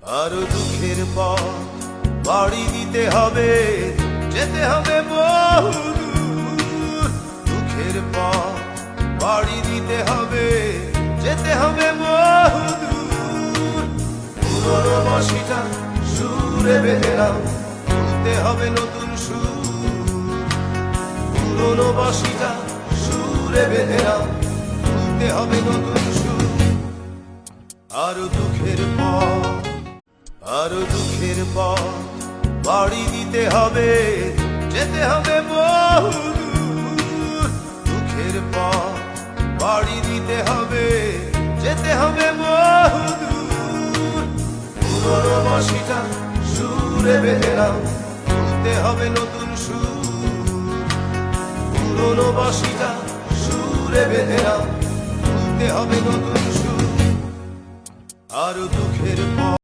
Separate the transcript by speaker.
Speaker 1: আরো দুঃখের পথ বাড়ি দিতে হবে, যেতে হবে বহুদূর। দুঃখের পথ বাড়ি দিতে হবে, যেতে হবে বহুদূর। পুরনো বাঁশিটা সুরে বেঁধে নাও, তুলতে হবে নতুন সুর। পুরনো বাঁশিটা সুরে বেঁধে নাও, তুলতে হবে নতুন সুর। আরো দুঃখের পথ, আরো দুঃখের পথ বাড়ি দিতে হবে, যেতে হবে বহুদূর। দুঃখের পথ বাড়ি দিতে হবে, যেতে হবে বহুদূর। পুরনো বাঁশিটা সুরে বেঁধে নাও, তুলতে হবে নতুন সুর। পুরনো বাঁশিটা সুরে বেঁধে নাও, তুলতে হবে নতুন সুর। আরো দুঃখের পথ।